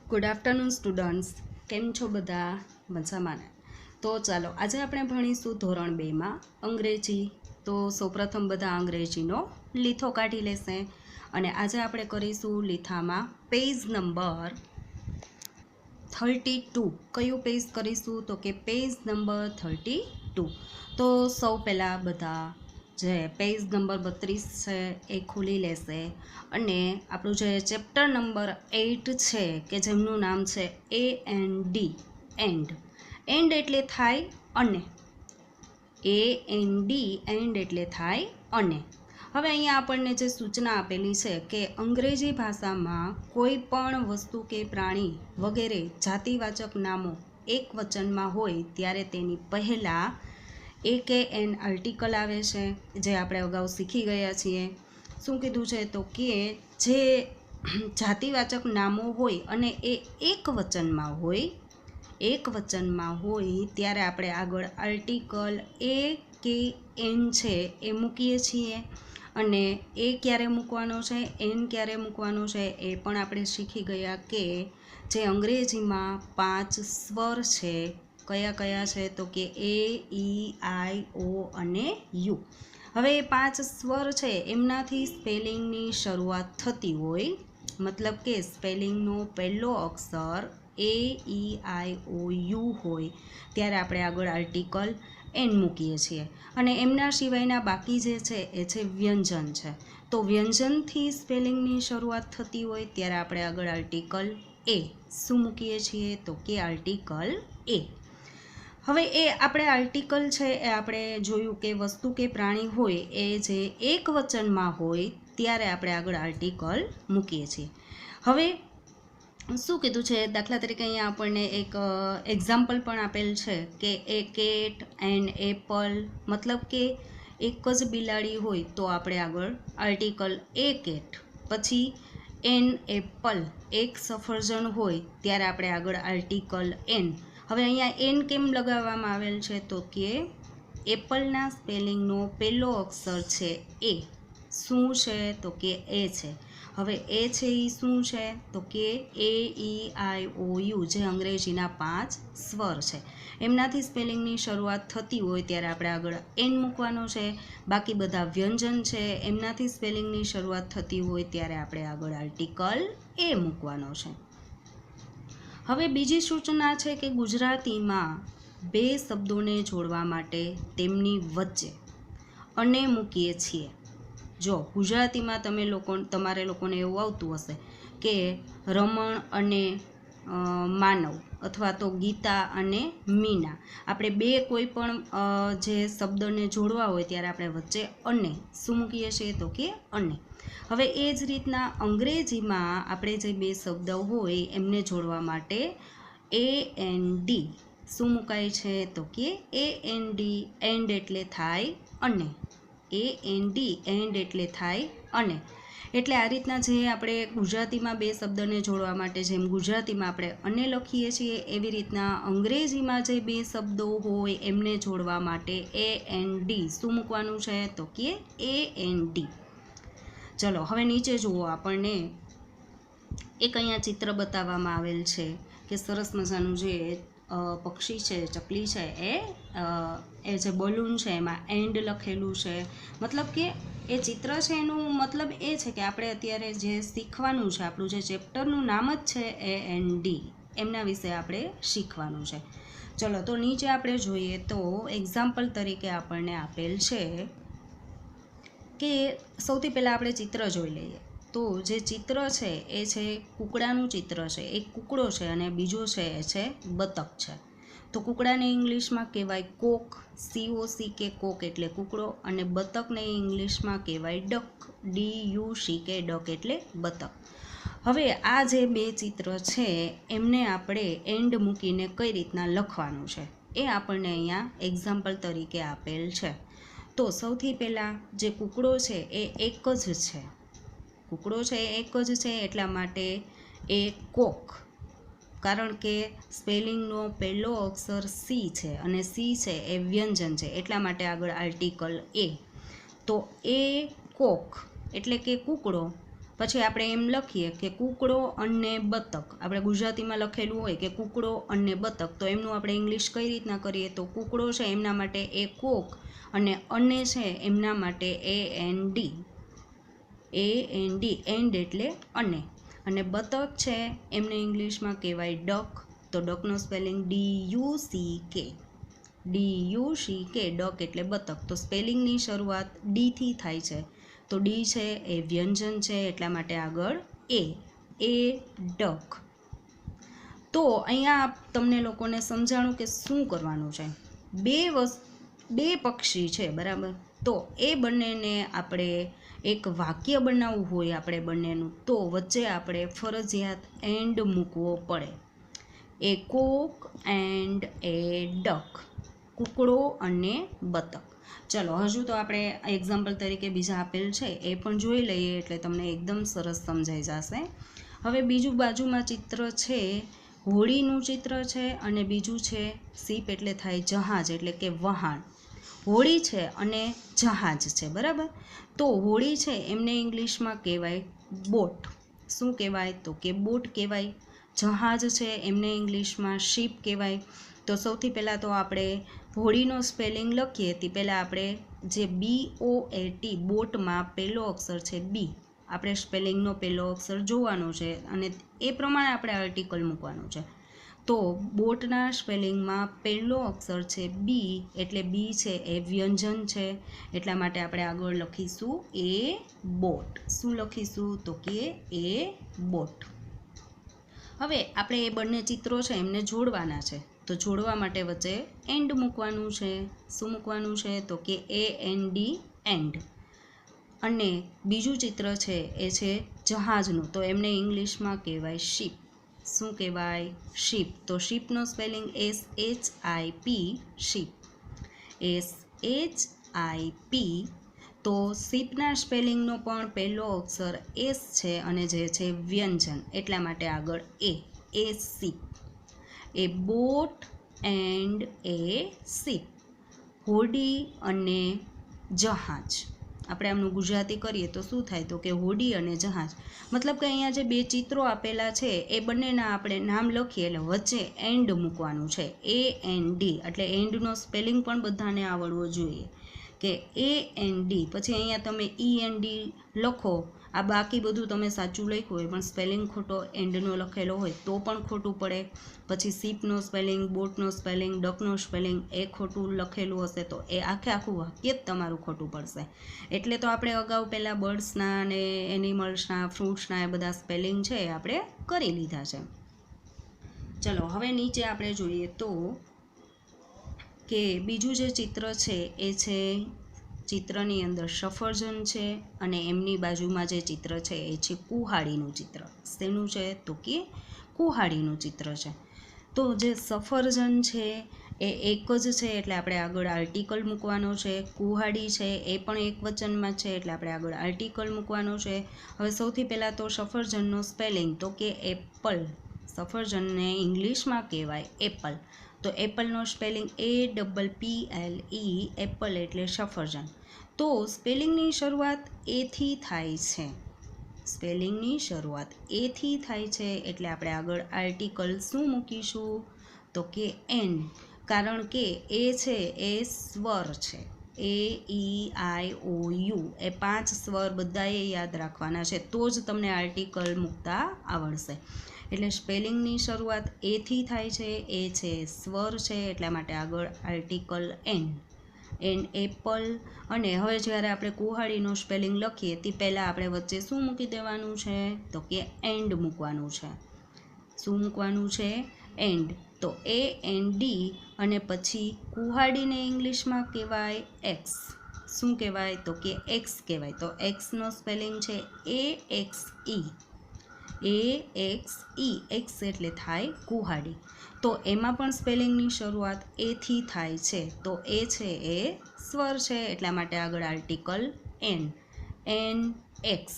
Good afternoon students, કેમ છો બધા? મજામાં ને? તો ચાલો આજે આપણે ભણીશું ધોરણ 2માં અંગ્રેજી. તો સૌપ્રથમ બધા અંગ્રેજીનો લીથો કાઢી લેશે અને આજે આપણે કરીશું લીથામાં પેજ નંબર 32. કયું પેજ કરીશું? તો કે પેજ નંબર 32. તો સૌ પહેલાં બધા જે પેજ નંબર 32 છે એ ખોલી લેશે અને આપણું જે ચેપ્ટર નંબર 8 છે કે જેમનું નામ છે AND. એન્ડ એટલે થાય અને, AND એન્ડ એટલે થાય અને. હવે અહીંયા આપણને જે સૂચના આપેલી છે કે અંગ્રેજી ભાષામાં કોઈ પણ વસ્તુ કે પ્રાણી વગેરે જાતિવાચક નામો એક વચનમાં હોય ત્યારે તેની પહેલાં એ કે એન આર્ટિકલ આવે છે, જે આપણે અગાઉ શીખી ગયા છીએ. શું કીધું છે? તો કે જે જાતિવાચક નામો હોય અને એ એક વચનમાં હોય ત્યારે આપણે આગળ આર્ટિકલ એ કે એન છે એ મૂકીએ છીએ. અને એ ક્યારે મૂકવાનો છે, એન ક્યારે મૂકવાનો છે એ પણ આપણે શીખી ગયા કે જે અંગ્રેજીમાં 5 સ્વર છે, કયા કયા છે? તો કે A, E, I, O અને U. હવે એ 5 સ્વર છે એમનાથી સ્પેલિંગની શરૂઆત થતી હોય, મતલબ કે સ્પેલિંગનો પહેલો અક્ષર AEIOU હોય ત્યારે આપણે આગળ આર્ટિકલ એન મૂકીએ છીએ. અને એમના સિવાયના બાકી જે છે એ છે વ્યંજન છે. તો વ્યંજનથી સ્પેલિંગની શરૂઆત થતી હોય ત્યારે આપણે આગળ આર્ટિકલ એ શું મૂકીએ છીએ? તો કે આર્ટિકલ એ. હવે એ આપણે આર્ટિકલ છે એ આપણે જોયું કે વસ્તુ કે પ્રાણી હોય એ જે એક વચનમાં હોય ત્યારે આપણે આગળ આર્ટિકલ મૂકીએ છીએ. હવે શું કીધું છે? દાખલા તરીકે અહીંયા આપણને એક એક્ઝામ્પલ પણ આપેલ છે કે એ કેટ એન્ડ એપલ, મતલબ કે એક જ બિલાડી હોય તો આપણે આગળ આર્ટિકલ એ કેટ. પછી એન એપલ, એક સફરજન હોય ત્યારે આપણે આગળ આર્ટિકલ એન. હવે અહીંયા એન કેમ લગાવવામાં આવેલ છે? તો કે એપલના સ્પેલિંગનો પહેલો અક્ષર છે એ. શું છે? તો કે એ છે. હવે એ છે એ શું છે? તો કે AEIOU, જે અંગ્રેજીના 5 સ્વર છે એમનાથી સ્પેલિંગની શરૂઆત થતી હોય ત્યારે આપણે આગળ એન મૂકવાનો છે. બાકી બધા વ્યંજન છે એમનાથી સ્પેલિંગની શરૂઆત થતી હોય ત્યારે આપણે આગળ આર્ટિકલ એ મૂકવાનો છે. હવે બીજી સૂચના છે કે ગુજરાતીમાં બે શબ્દોને જોડવા માટે તેમની વચ્ચે અને મૂકીએ છીએ. જો ગુજરાતીમાં તમારે લોકોને એવું આવતું હશે કે રમણ અને માનવ, અથવા તો ગીતા અને મીના, આપણે બે કોઈ પણ જે શબ્દને જોડવા હોય ત્યારે આપણે વચ્ચે અને શું મૂકીએ છીએ? તો કે અને. હવે એ જ રીતના અંગ્રેજીમાં આપણે જે બે શબ્દ હોય એમને જોડવા માટે AND શું મુકાય છે? તો કે AND એન્ડ એટલે થાય અને. AND એન્ડ એટલે થાય અને. એટલે આ રીતના જે આપણે ગુજરાતીમાં બે શબ્દને જોડવા માટે જેમ ગુજરાતીમાં આપણે અને લખીએ છીએ એવી રીતના અંગ્રેજીમાં જે બે શબ્દો હોય એમને જોડવા માટે AND શું મૂકવાનું છે? તો કે AND. ચલો હવે નીચે જુઓ, આપણને એક અહીંયા ચિત્ર બતાવવામાં આવેલ છે કે સરસ મજાનું જે પક્ષી છે, ચકલી છે, એ જે બલૂન છે એમાં એન્ડ લખેલું છે. મતલબ કે એ ચિત્ર છે એનું મતલબ એ છે કે આપણે અત્યારે જે શીખવાનું છે, આપણું જે ચેપ્ટરનું નામ જ છે AND, એમના વિશે આપણે શીખવાનું છે. ચલો તો નીચે આપણે જોઈએ તો એક્ઝામ્પલ તરીકે આપણને આપેલ છે કે સૌથી પહેલાં આપણે ચિત્ર જોઈ લઈએ. તો જે ચિત્ર છે એ છે કૂકડાનું ચિત્ર છે. એક કૂકડો છે અને બીજો છે એ છે બતક છે. તો કૂકડાને ઇંગ્લિશમાં કહેવાય કોક, COC કે કોક એટલે કૂકડો, અને બતકને ઇંગ્લિશમાં કહેવાય ડક, DUCK ડક એટલે બતક. હવે આ જે બે ચિત્ર છે એમને આપણે એન્ડ મૂકીને કઈ રીતના લખવાનું છે એ આપણને અહીંયા એક્ઝામ્પલ તરીકે આપેલ છે. તો સૌથી પહેલાં જે કૂકડો છે એ એક જ છે. કૂકડો છે એ એક જ છે એટલા માટે એ કોક, કારણ કે સ્પેલિંગનો પહેલો અક્ષર સી છે અને સી છે એ વ્યંજન છે એટલા માટે આગળ આર્ટિકલ એ. તો એ કોક એટલે કે કૂકડો પછી આપણે એમ લખીએ કે કૂકડો અને બતક, આપણે ગુજરાતીમાં લખેલું હોય કે કૂકડો અને બતક, તો એમનું આપણે ઇંગ્લિશ કઈ રીતના કરીએ? તો કૂકડો છે એમના માટે એ કોક, અને છે એમના માટે AND, એન્ડ એટલે અને બતક છે એમને ઇંગ્લિશમાં કહેવાય ડક, તો ડકનો સ્પેલિંગ DUCK, ડક એટલે બતક. તો સ્પેલિંગની શરૂઆત ડીથી થાય છે, તો ડી છે એ વ્યંજન છે એટલા માટે આગળ એ ડક. તો અહીંયા તમને લોકોને સમજાણું કે શું કરવાનું છે. બે પક્ષી છે, બરાબર, તો એ બંનેને આપણે એક વાક્ય બનાવવું હોય આપણે બંનેનું, તો વચ્ચે આપણે ફરજિયાત એન્ડ મૂકવો પડે. એ કોક એન્ડ એ ડક, કૂકડો અને બતક. ચલો હજુ તો આપણે એક્ઝામ્પલ તરીકે બીજા આપેલ છે એ પણ જોઈ લઈએ એટલે તમને એકદમ સરસ સમજાઈ જશે. હવે બીજું બાજુમાં ચિત્ર છે, હોડીનું ચિત્ર છે, અને બીજું છે શિપ એટલે થાય જહાજ એટલે કે વહાણ. હોડી છે અને જહાજ છે, બરાબર. તો હોડી છે એમને ઇંગ્લિશમાં કહેવાય બોટ. શું કહેવાય? તો કે બોટ કહેવાય. જહાજ છે એમને ઇંગ્લિશમાં શિપ કહેવાય. તો સૌથી પહેલાં તો આપણે હોડીનો સ્પેલિંગ લખીએ તે પહેલાં આપણે જે BOAT, બોટમાં પહેલો અક્ષર છે બી, આપણે સ્પેલિંગનો પહેલો અક્ષર જોવાનો છે અને એ પ્રમાણે આપણે આર્ટિકલ મૂકવાનું છે. તો બોટના સ્પેલિંગમાં પહેલો અક્ષર છે બી, એટલે બી છે એ વ્યંજન છે એટલા માટે આપણે આગળ લખીશું એ બોટ. શું લખીશું? તો કે એ બોટ. હવે આપણે એ બંને ચિત્રો છે એમને જોડવાના છે, તો જોડવા માટે વચ્ચે એન્ડ મૂકવાનું છે. શું મૂકવાનું છે? તો કે AND, એન્ડ. અને બીજું ચિત્ર છે એ છે જહાજનું, તો એમને ઇંગ્લિશમાં કહેવાય શિપ. શું કહેવાય? શિપ. તો શિપનો સ્પેલિંગ SHIP, શિપ, SHIP. તો શિપના સ્પેલિંગનો પણ પહેલો અક્ષર એસ છે અને જે છે વ્યંજન એટલા માટે આગળ a ship. A boat and a ship, હોડી અને જહાજ. આપણે આમનું ગુજરાતી કરીએ તો શું થાય? તો કે હોડી અને જહાજ. મતલબ કે અહીંયા જે બે ચિત્રો આપેલા છે એ બંનેના આપણે નામ લખીએ એટલે વચ્ચે એન્ડ મૂકવાનું છે, AND. એટલે એન્ડનો સ્પેલિંગ પણ બધાને આવડવો જોઈએ કે AND. પછી અહીંયા તમે END લખો, આ બાકી બધું તમે સાચું લખ્યું હોય પણ સ્પેલિંગ ખોટો એન્ડનો લખેલો હોય તો પણ ખોટું પડે. પછી શિપનો સ્પેલિંગ, બોટનો સ્પેલિંગ, ડકનો સ્પેલિંગ એ ખોટું લખેલું હશે તો એ આખું વાક્ય જ તમારું ખોટું પડશે. એટલે તો આપણે અગાઉ પહેલાં બર્ડ્સના અને એનિમલ્સના, ફ્રૂટ્સના એ બધા સ્પેલિંગ છે એ આપણે કરી લીધા છે. ચલો હવે નીચે આપણે જોઈએ તો કે બીજું જે ચિત્ર છે એ છે, ચિત્રની અંદર સફરજન છે અને એમની બાજુમાં જે ચિત્ર છે એ છે કુહાડીનું ચિત્ર. શેનું છે? તો કે કુહાડીનું ચિત્ર છે. તો જે સફરજન છે એ એક જ છે એટલે આપણે આગળ આર્ટિકલ મૂકવાનો છે. કુહાડી છે એ પણ એક વચનમાં છે એટલે આપણે આગળ આર્ટિકલ મૂકવાનો છે. હવે સૌથી પહેલાં તો સફરજનનો સ્પેલિંગ, તો કે એપલ. સફરજનને ઇંગ્લિશમાં કહેવાય એપલ. તો એપલનો સ્પેલિંગ APPLE, એપલ એટલે સફરજન. તો સ્પેલિંગની શરૂઆત એથી થાય છે. સ્પેલિંગની શરૂઆત એથી થાય છે એટલે આપણે આગળ આર્ટિકલ શું મૂકીશું? તો કે એન. કારણ કે એ છે એ સ્વર છે, AEIOU એ 5 સ્વર બધાએ યાદ રાખવાના છે તો જ તમને આર્ટિકલ મૂકતા આવડશે. એટલે સ્પેલિંગની શરૂઆત એથી થાય છે, એ છે સ્વર છે એટલા માટે આગળ આર્ટિકલ એન એપલ. અને હવે જ્યારે આપણે કુહાડીનો સ્પેલિંગ લખીએ તે પહેલાં આપણે વચ્ચે શું મૂકી દેવાનું છે? તો કે એન્ડ મૂકવાનું છે. શું મૂકવાનું છે? એન્ડ. તો AND. અને પછી કુહાડીને ઇંગ્લિશમાં કહેવાય એક્સ. શું કહેવાય? તો કે એક્સ કહેવાય. તો એક્સનો સ્પેલિંગ છે AXE, એક્સ એટલે થાય કુહાડી. તો એમાં પણ સ્પેલિંગની શરૂઆત એથી થાય છે, તો એ છે એ સ્વર છે એટલા માટે આગળ article an axe.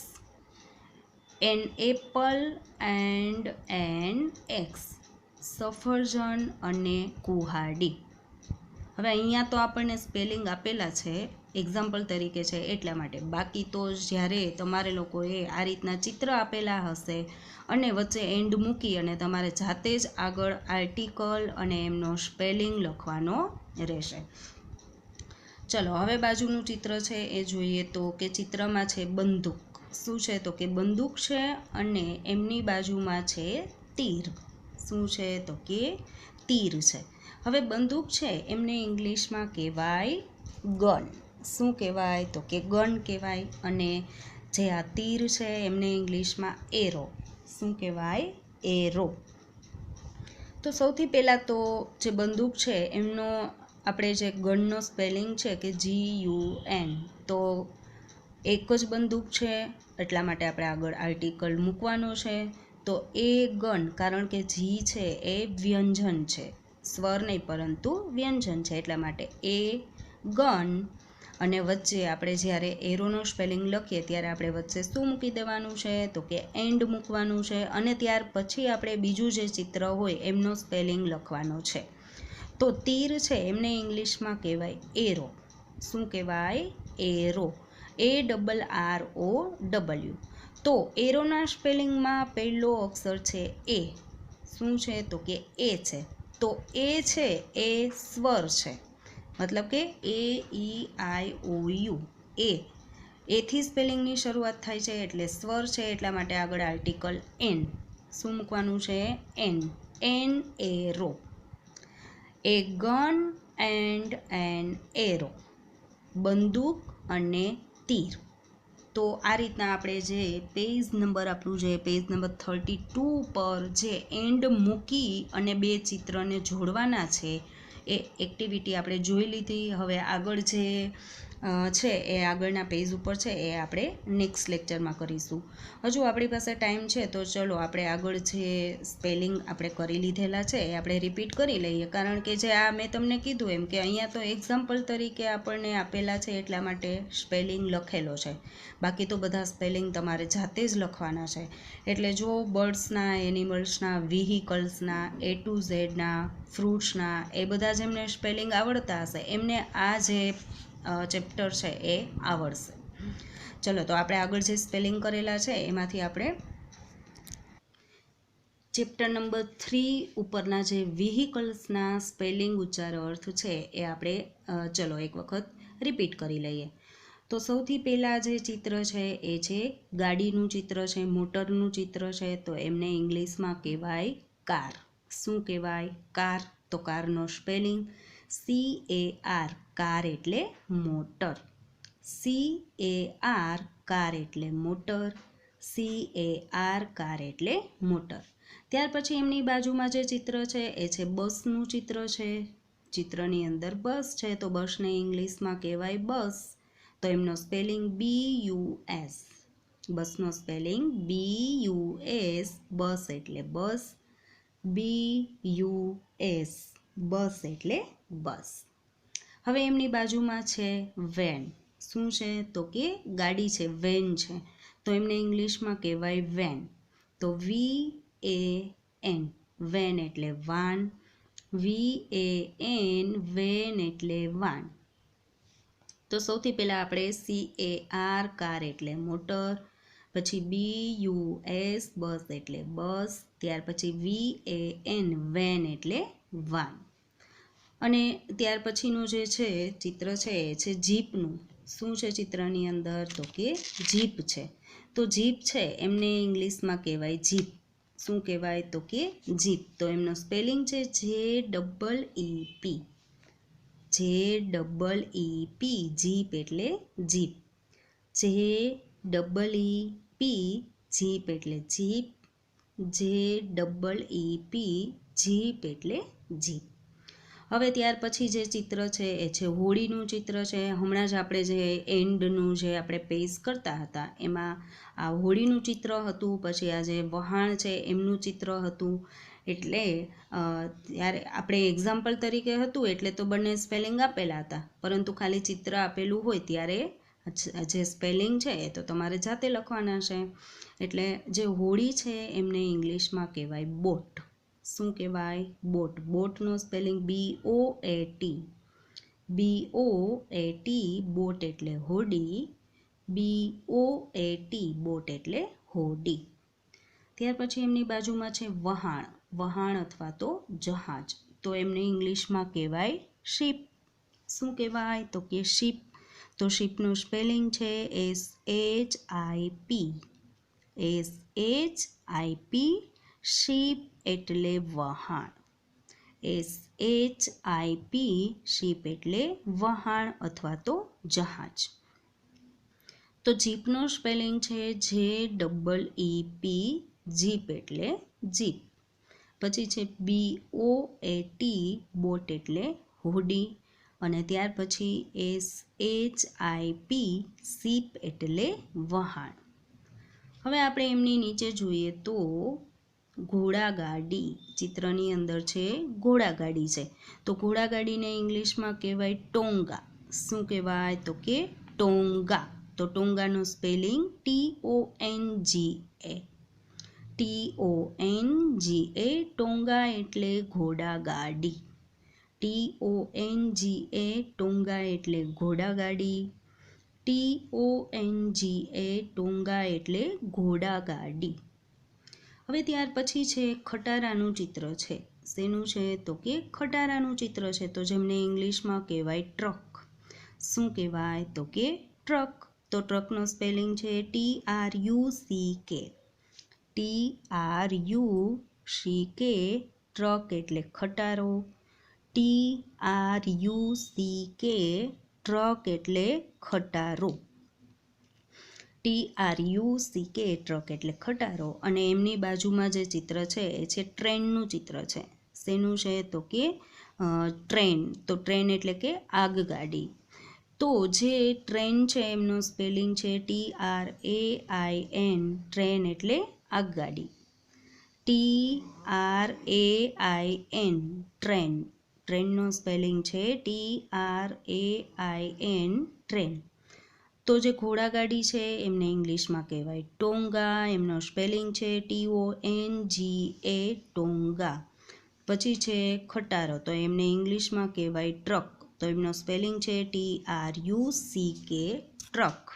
An apple and an axe, સફરજન અને કુહાડી. હવે અહીંયા તો આપણને સ્પેલિંગ આપેલા છે, એક્ઝામ્પલ તરીકે છે એટલા માટે. બાકી તો જ્યારે તમારે લોકોએ આ રીતના ચિત્ર આપેલા હશે અને વચ્ચે એન્ડ મૂકી અને તમારે જાતે જ આગળ આર્ટિકલ અને એમનો સ્પેલિંગ લખવાનો રહેશે. ચલો હવે બાજુનું ચિત્ર છે એ જોઈએ તો કે ચિત્રમાં છે બંદૂક. શું છે તો કે બંદૂક છે અને એમની બાજુમાં છે તીર. શું છે તો કે તીર છે. હવે બંદૂક છે એમને ઇંગ્લિશમાં કહેવાય ગન. શું કહેવાય તો કે ગન કહેવાય. અને જે આ તીર છે એમને ઇંગ્લિશમાં એરો. શું કહેવાય? એરો. તો સૌથી પહેલાં તો જે બંદૂક છે એમનો આપણે જે ગનનો સ્પેલિંગ છે કે GUN, તો એક જ બંદૂક છે એટલા માટે આપણે આગળ આર્ટિકલ મૂકવાનો છે. તો એ ગન, કારણ કે જી છે એ વ્યંજન છે, સ્વર નહીં પરંતુ વ્યંજન છે, એટલા માટે એ ગન. અને વચ્ચે આપણે જ્યારે એરોનો સ્પેલિંગ લખીએ ત્યારે આપણે વચ્ચે શું મૂકી દેવાનું છે તો કે એન્ડ મૂકવાનું છે. અને ત્યાર પછી આપણે બીજું જે ચિત્ર હોય એમનો સ્પેલિંગ લખવાનો છે. તો તીર છે એમને ઇંગ્લિશમાં કહેવાય એરો. શું કહેવાય? એરો. ARROW. તો એરોના સ્પેલિંગમાં પહેલો અક્ષર છે એ. શું છે તો કે એ છે. તો એ છે એ સ્વર છે, મતલબ કે AEIOU. એથી સ્પેલિંગની શરૂઆત થાય છે એટલે સ્વર છે, એટલા માટે આગળ આર્ટિકલ એન. શું મૂકવાનું છે? An. An arrow. A gun and an arrow. બંદૂક અને તીર. તો આ રીતના આપણે જે પેજ નંબર આપણું જે પેજ નંબર 32 પર જે એન્ડ મૂકી અને બે ચિત્રને જોડવાના છે એ એક્ટિવિટી આપણે જોઈ લીધી. હવે આગળ જે છે એ આગળના પેજ ઉપર છે એ આપણે નેક્સ્ટ લેક્ચરમાં કરીશું. હજુ આપણી પાસે ટાઈમ છે તો ચલો આપણે આગળ જે સ્પેલિંગ આપણે કરી લીધેલા છે એ આપણે રિપીટ કરી લઈએ. કારણ કે જે આ મેં તમને કીધું એમ કે અહીંયા તો એક્ઝામ્પલ તરીકે આપણને આપેલા છે એટલા માટે સ્પેલિંગ લખેલો છે. બાકી તો બધા સ્પેલિંગ તમારે જાતે જ લખવાના છે. એટલે જો બર્ડ્સના, એનિમલ્સના, વ્હીકલ્સના, A to Zના, ફ્રૂટ્સના, એ બધા જેમને સ્પેલિંગ આવડતા હશે એમને આ જે ચેપ્ટર છે એ આવડશે. ચલો તો આપણે આગળ જે સ્પેલિંગ કરેલા છે એમાંથી આપણે ચેપ્ટર નંબર 3 ઉપરના જે વ્હીકલ્સના સ્પેલિંગ ઉચ્ચાર અર્થ છે એ આપણે ચલો એક વખત રિપીટ કરી લઈએ. તો સૌથી પહેલાં જે ચિત્ર છે એ છે ગાડીનું ચિત્ર છે, મોટરનું ચિત્ર છે. તો એમને ઇંગ્લિશમાં કહેવાય કાર. શું કહેવાય? કાર. તો કારનો સ્પેલિંગ CAR. કાર એટલે મોટર. CAR. કાર એટલે મોટર. CAR. કાર એટલે મોટર. ત્યાર પછી એમની બાજુમાં જે ચિત્ર છે એ છે બસનું ચિત્ર છે. ચિત્રની અંદર બસ છે તો બસને ઇંગ્લિશમાં કહેવાય બસ. તો એમનો સ્પેલિંગ BUS. બસનો સ્પેલિંગ BUS. બસ એટલે બસ. BUS. બસ એટલે બસ. હવે એમની બાજુમાં છે વેન. શું છે તો કે ગાડી છે, વેન છે. તો એમને ઇંગ્લિશમાં કહેવાય વેન. તો VAN. વેન એટલે વાન. VAN. વેન એટલે વાન. તો સૌથી પહેલાં આપણે CAR. કાર એટલે મોટર. પછી BUS. બસ એટલે બસ. ત્યાર પછી VAN. વેન એટલે વાન. અને ત્યાર પછીનું જે છે ચિત્ર છે એ છે જીપનું. શું છે ચિત્રની અંદર તો કે જીપ છે. તો જીપ છે એમને ઇંગ્લિશમાં કહેવાય જીપ. શું કહેવાય તો કે જીપ. તો એમનો સ્પેલિંગ છે JEEP. JEEP. જીપ એટલે જીપ. JEEP. જીપ એટલે જીપ. JEEP. જીપ એટલે જીપ. હવે ત્યાર પછી જે ચિત્ર છે એ છે હોડીનું ચિત્ર છે. હમણાં જ આપણે જે એન્ડનું જે આપણે પેજ કરતા હતા એમાં આ હોડીનું ચિત્ર હતું. પછી આ જે વહાણ છે એમનું ચિત્ર હતું. એટલે ત્યારે આપણે એક્ઝામ્પલ તરીકે હતું એટલે તો બંને સ્પેલિંગ આપેલા હતા, પરંતુ ખાલી ચિત્ર આપેલું હોય ત્યારે જે સ્પેલિંગ છે એ તો તમારે જાતે લખવાના છે. એટલે જે હોડી છે એમને ઇંગ્લિશમાં કહેવાય બોટ. શું કહેવાય? બોટ. બોટનો સ્પેલિંગ BOAT. BOAT બોટ એટલે હોડી, BOAT બોટ એટલે હોડી. ત્યાર પછી એમની બાજુમાં છે વહાણ, વહાણ અથવા તો જહાજ. તો એમને ઇંગ્લિશમાં કહેવાય શિપ. શું કહેવાય? તો કે શિપ. તો શિપનું સ્પેલિંગ છે SHIP, SHIP, શિપ એટલે વહાણ, SHIP, શિપ એટલે વહાણ અથવા તો જહાજ. તો જીપનું સ્પેલિંગ છે JEEP, જીપ એટલે જીપ. પછી છે BOAT બોટ એટલે હોડી, અને ત્યાર પછી SHIP શિપ એટલે વહાણ. હવે આપણે એમની નીચે જોઈએ તો ઘોડાગાડી, ચિત્રની અંદર છે ઘોડાગાડી છે. તો ઘોડાગાડીને ઇંગ્લિશમાં કહેવાય ટોંગા. શું કહેવાય? તો કે ટોંગા. તો ટોંગાનું સ્પેલિંગ TONGA, TONGA, ટોંગા એટલે ઘોડાગાડી, TONGA, ટોંગા એટલે ઘોડાગાડી, TONGA, ટોંગા એટલે ઘોડાગાડી. હવે ત્યાર પછી છે ખટારાનું ચિત્ર છે. શેનું છે? તો કે ખટારાનું ચિત્ર છે. તો જેમને ઇંગ્લિશમાં કહેવાય ટ્રક. શું કહેવાય? તો કે ટ્રક. તો ટ્રકનો સ્પેલિંગ છે TRUCK, TRUCK, ટ્રક એટલે ખટારો, TRUCK, ટ્રક એટલે ખટારો, TRUCK, ટ્રક એટલે ખટારો. અને એમની બાજુમાં જે ચિત્ર છે એ છે ટ્રેનનું ચિત્ર છે. શેનું છે? તો કે ટ્રેન. તો ટ્રેન એટલે કે આગગાડી. તો જે ટ્રેન છે એમનો સ્પેલિંગ છે TRAIN, ટ્રેન એટલે આગગાડી, TRAIN, ટ્રેન. ટ્રેનનો સ્પેલિંગ છે TRAIN, ટ્રેન. તો જે ઘોડાગાડી છે એમને ઇંગ્લિશમાં કહેવાય ટોંગા, એમનો સ્પેલિંગ છે TONGA, ટોંગા. પછી છે ખટારો, તો એમને ઇંગ્લિશમાં કહેવાય ટ્રક. તો એમનો સ્પેલિંગ છે TRUCK, ટ્રક.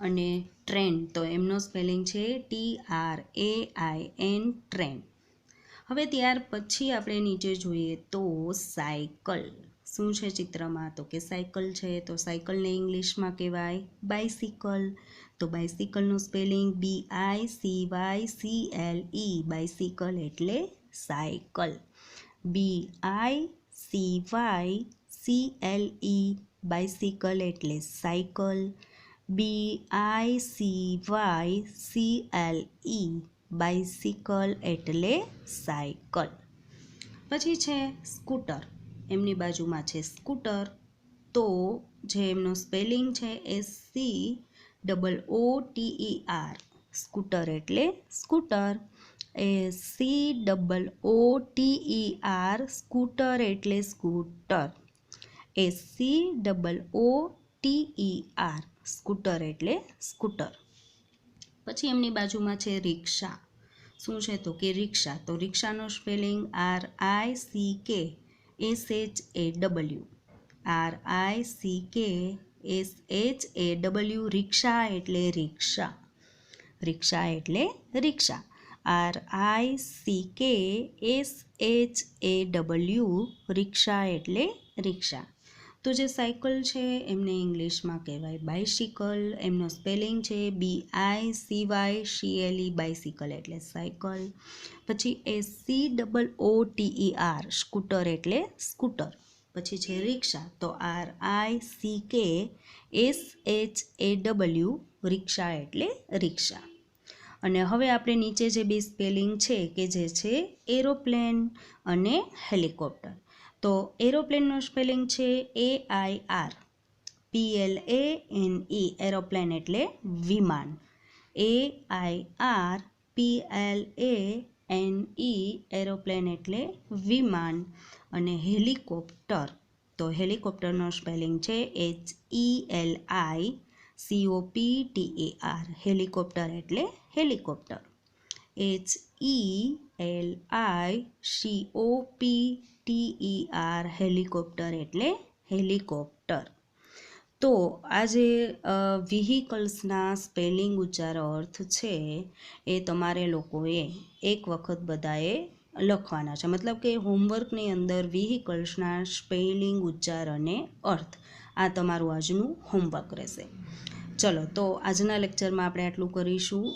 અને ટ્રેન, તો એમનો સ્પેલિંગ છે TRAIN, ટ્રેન. હવે ત્યાર પછી આપણે નીચે જોઈએ તો સાયકલ. શું છે ચિત્રમાં? તો કે સાયકલ છે. તો સાયકલને ઇંગ્લિશમાં કહેવાય બાઇસિકલ. તો બાઇસિકલનું સ્પેલિંગ BICYCLE, બાઇસિકલ એટલે સાયકલ, BICYCLE, બાઇસિકલ એટલે સાયકલ, BICYCLE, બાઇસિકલ એટલે સાયકલ. પછી છે સ્કૂટર. એમની બાજુમાં છે સ્કૂટર. તો જે એમનો સ્પેલિંગ છે SCOOTER, સ્કૂટર એટલે સ્કૂટર, SCOOTER, સ્કૂટર એટલે સ્કૂટર, SCOOTER, સ્કૂટર એટલે સ્કૂટર. પછી એમની બાજુમાં છે રિક્ષા. શું છે? તો કે રિક્ષા. તો રિક્ષાનો સ્પેલિંગ RICKSHAW, રિક્ષા એટલે રિક્ષા, રિક્ષા એટલે રિક્ષા, RICKSHAW, રિક્ષા એટલે રિક્ષા. તો જે સાયકલ છે એમને ઇંગ્લિશમાં કહેવાય બાઇસિકલ. એમનો સ્પેલિંગ છે BICYCLE, બાઇસિકલ એટલે સાયકલ. પછી SCOOTER, સ્કૂટર એટલે સ્કૂટર. પછી છે રિક્ષા. તો RICKSHAW, રિક્ષા એટલે રિક્ષા. અને હવે આપણે નીચે જે બે સ્પેલિંગ છે કે જે છે એરોપ્લેન અને હેલિકોપ્ટર. તો એરોપ્લેનનો સ્પેલિંગ છે AIRPLANE, એરોપ્લેન એટલે વિમાન, AIRPLANE, એરોપ્લેન એટલે વિમાન. અને હેલિકોપ્ટર, તો હેલિકોપ્ટરનો સ્પેલિંગ છે HELICOPTER, હેલિકોપ્ટર એટલે હેલિકોપ્ટર. HELICOPTER, હેલિકોપ્ટર એટલે હેલિકોપ્ટર. તો આ જે વ્હીકલ્સના સ્પેલિંગ ઉચ્ચાર અર્થ છે એ તમારે લોકોએ એક વખત બધાએ લખવાના છે. મતલબ કે હોમવર્કની અંદર વ્હીકલ્સના સ્પેલિંગ ઉચ્ચાર અને અર્થ આ તમારું આજનું હોમવર્ક રહેશે. ચલો, તો આજના લેક્ચરમાં આપણે આટલું કરીશું.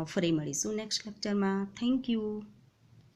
ફરી મળીશું નેક્સ્ટ લેક્ચરમાં. Thank you.